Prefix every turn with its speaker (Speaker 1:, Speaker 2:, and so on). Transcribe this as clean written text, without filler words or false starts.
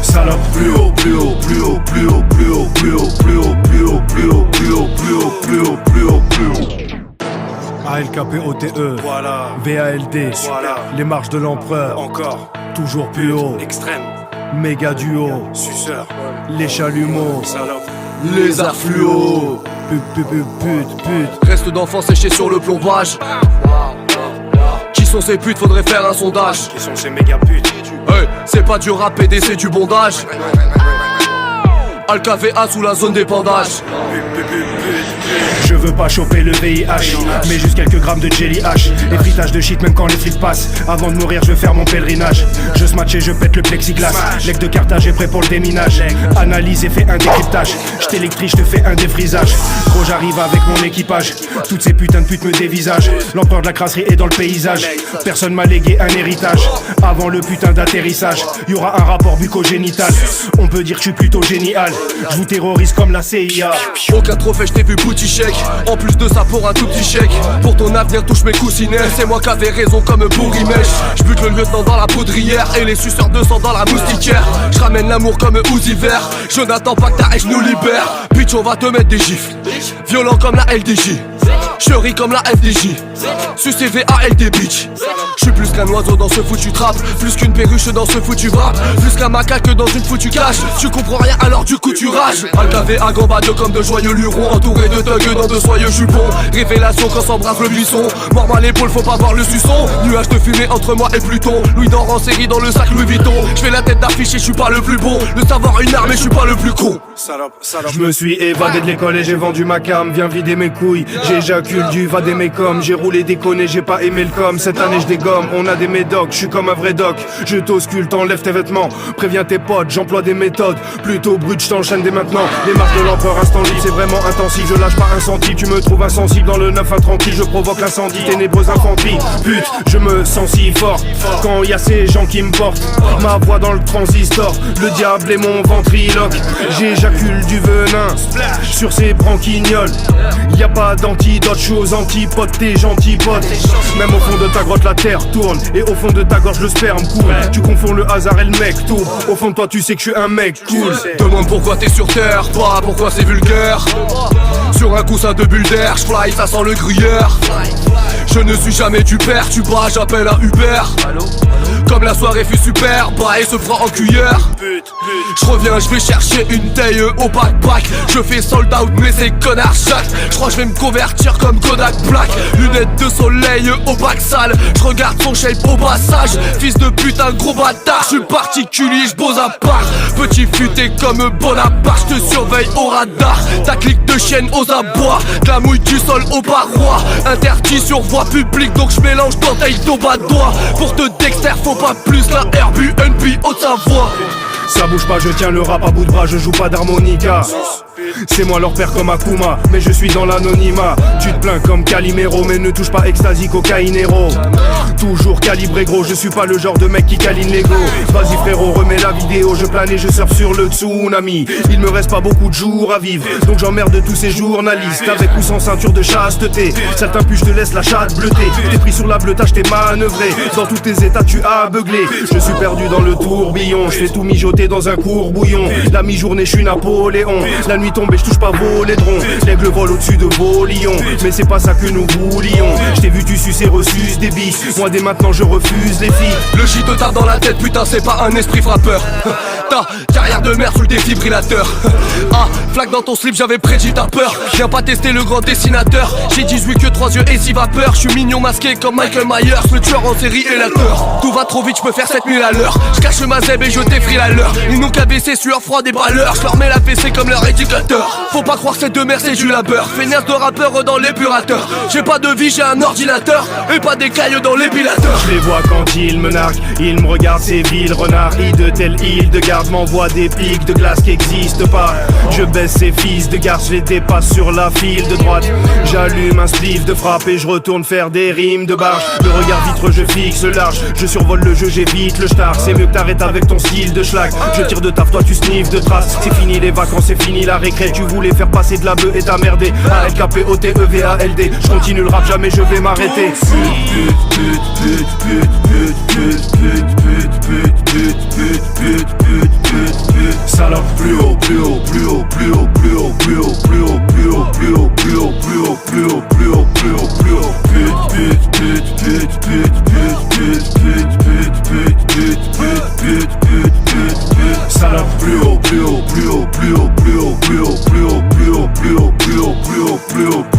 Speaker 1: Salope, plus haut, plus haut, plus haut, plus haut, plus haut, plus haut, plus haut, plus haut, plus haut, plus haut, plus haut, plus haut, plus haut, plus haut.
Speaker 2: ALKPOTE,
Speaker 1: Voilà,
Speaker 2: VALD,
Speaker 1: voilà,
Speaker 2: les marches de l'empereur,
Speaker 1: encore,
Speaker 2: toujours plus haut,
Speaker 1: extrême,
Speaker 2: méga duo,
Speaker 1: suceur,
Speaker 2: les chalumeaux,
Speaker 1: salope,
Speaker 3: Les arts fluo.
Speaker 2: pute.
Speaker 3: Reste d'enfants séchés sur le plombage. Qui sont ces putes, faudrait faire un sondage.
Speaker 1: qui sont ces méga putes.
Speaker 3: Hey, c'est pas du rap PD, c'est du bondage. Alcava sous la zone d'épandage.
Speaker 2: Je veux pas choper le VIH, mais juste quelques grammes de jelly H. Les fritages de shit même quand les flics passent. Avant de mourir je veux faire mon pèlerinage. Je smatch et je pète le plexiglas. Leg de cartage est prêt pour le déminage. Analyse et fais un décryptage. Je t'électrise, je te fais un défrisage. Gros j'arrive avec mon équipage. Toutes ces putains de putes me dévisagent. L'empereur de la crasserie est dans le paysage. Personne m'a légué un héritage. Avant le putain d'atterrissage, y'aura un rapport bucco-génital. On peut dire que je suis plutôt génial. Je vous terrorise comme la CIA.
Speaker 3: Aucun trophée, je t'ai vu booty chèque. En plus de ça pour un tout petit chèque. Pour ton avenir touche mes coussinets. C'est moi qui avais raison comme Bourrimèche. Je bute le lieutenant dans la poudrière et les suceurs de sang dans la moustiquaire. Je ramène l'amour comme Uzi vert. Je n'attends pas que ta haine nous libère. Bitch on va te mettre des gifles. Violent comme la LDJ. Je ris comme la FDJ. Sucé VALD bitch. Je suis plus qu'un oiseau dans ce foutu trap. Plus qu'une perruche dans ce foutu rap. Plus qu'un macaque dans une foutue cage. Tu comprends rien alors du coup tu rages. Alcavé à gambade comme de joyeux lurons. Entouré de thugs dans de soyeux jupons. Révélation quand s'embrasse le buisson. Mort à l'épaule faut pas voir le suçon. Nuage de fumée entre moi et Pluton. Louis d'or en série dans le sac Louis Vuitton. Je fais la tête d'affiche et je suis pas le plus bon. Le savoir une arme et je suis pas le plus con.
Speaker 1: Salope, salope.
Speaker 2: Je me suis évadé de l'école et j'ai vendu ma cam. Viens vider mes couilles, j'éjacule du va des mécoms. J'ai roulé déconné, j'ai pas aimé le com. Cette année je dégomme, on a des médocs. Je suis comme un vrai doc, je t'auscule, t'enlève tes vêtements. Préviens tes potes, j'emploie des méthodes plutôt brutes, je t'enchaîne dès maintenant. Les marches de l'empereur instant libre, c'est vraiment intensif. Je lâche pas un centime, tu me trouves insensible. Dans le 9 intranquille, je provoque l'incendie. Ténébreuse infanterie, pute, je me sens si fort quand y a ces gens qui me portent. Ma voix dans le transistor, le diable est mon ventriloque. J'éjacule du venin sur ces branquignoles. Y a pas d'antidote, chose antipote, t'es gentil pote. Même au fond de ta grotte la terre tourne et au fond de ta gorge le sperme coule. Tu confonds le hasard et le mec tourne. Au fond de toi tu sais que je suis un mec cool.
Speaker 3: Demande pourquoi t'es sur terre, pas pourquoi c'est vulgaire. Sur un coussin de bulles d'air, j'fly, ça sent le gruyère. Je ne suis jamais du père, tu bats, j'appelle un Uber. Comme la soirée fut super, bah et se prend en cuillère. Je reviens, je vais chercher une taille au backpack. Je fais sold out mais c'est connard chaque. Je crois que je vais me convertir comme Kodak Black. Lunettes de soleil au bac sale. Je regarde son shape au passage. Fils de putain gros bâtard. Je suis particulier, je pose à part. Petit futé comme Bonaparte. Je te surveille au radar. Ta clique de chienne aux abois. De la mouille du sol aux parois. Interdit sur voie publique donc je mélange dentelle d'au bas de doigt. Pour te Dexter faut pas plus la Airbnb Haute-Savoie.
Speaker 2: Ça bouge pas, je tiens le rap à bout de bras, je joue pas d'harmonica. C'est moi leur père comme Akuma, mais je suis dans l'anonymat. Tu te plains comme Calimero, mais ne touche pas ecstasy, cocaïnero. Toujours calibré gros, je suis pas le genre de mec qui câline l'ego. Vas-y frérot, remets la vidéo, je plane et je surfe sur le tsunami. Il me reste pas beaucoup de jours à vivre, donc j'emmerde tous ces journalistes. Avec ou sans ceinture de chasteté, certains puces je te laissent la chatte bleutée. T'es pris sur la bleutage, t'es manœuvré. Dans tous tes états tu as beuglé. Je suis perdu dans le tourbillon, je fais tout mijoter dans un courbouillon. La mi-journée je suis Napoléon, la nuit tombée je touche pas vos laidrons. L'aigle vole au-dessus de vos lions, mais c'est pas ça que nous voulions. Je t'ai vu tu suces et refuses des bis. Moi dès maintenant je refuse les filles.
Speaker 3: Le shit te tape dans la tête, putain c'est pas un esprit frappeur. Ta carrière de merde sous le défibrillateur. Ah, flaque dans ton slip, j'avais prédit ta peur. Viens pas tester le grand dessinateur. J'ai 18 que 3 yeux et 6 vapeurs. Je suis mignon masqué comme Michael Myers, le tueur en série et l'acteur. Tout va trop vite, je peux faire 7000 à l'heure. Je cache ma zèbre et je t'effrille à l'heure. Ils n'ont qu'à baisser sueur froid des balleurs. Je leur mets la fessée comme leur éducateur. Faut pas croire que cette de merde c'est du labeur. Feignasse de rappeur dans l'épurateur. J'ai pas de vie, j'ai un ordinateur. Et pas des cailloux dans l'épilateur.
Speaker 2: Je les vois quand ils me narguent, ils me regardent ces vils renards. Ils de telle île de garde m'envoient des pics de glace qui existent pas. Je baisse ces fils de garde, je les dépasse sur la file de droite. J'allume un spliff de frappe et je retourne faire des rimes de barge. Le regard vitre, je fixe large. Je survole le jeu, j'évite le star. C'est mieux que t'arrêtes avec ton style de schlag. Je tire de taf, toi tu sniffes de traces. C'est fini les vacances, c'est fini la récré. Tu voulais faire passer de la bœuf et t'as merdé. ALKPOTEVALD. Je continue le rap, jamais je vais vais m'arrêter.
Speaker 1: Salope, plus haut, plus haut, plus haut, plus haut, plus haut, plus haut, plus haut, plus haut, plus haut, plus haut, plus haut, plus haut, plus haut, plus haut, plus haut. Salope, plus haut, plus haut, plus haut, plus haut, plus haut, plus haut, plus haut, plus haut, plus haut, plus haut, plus haut, plus haut.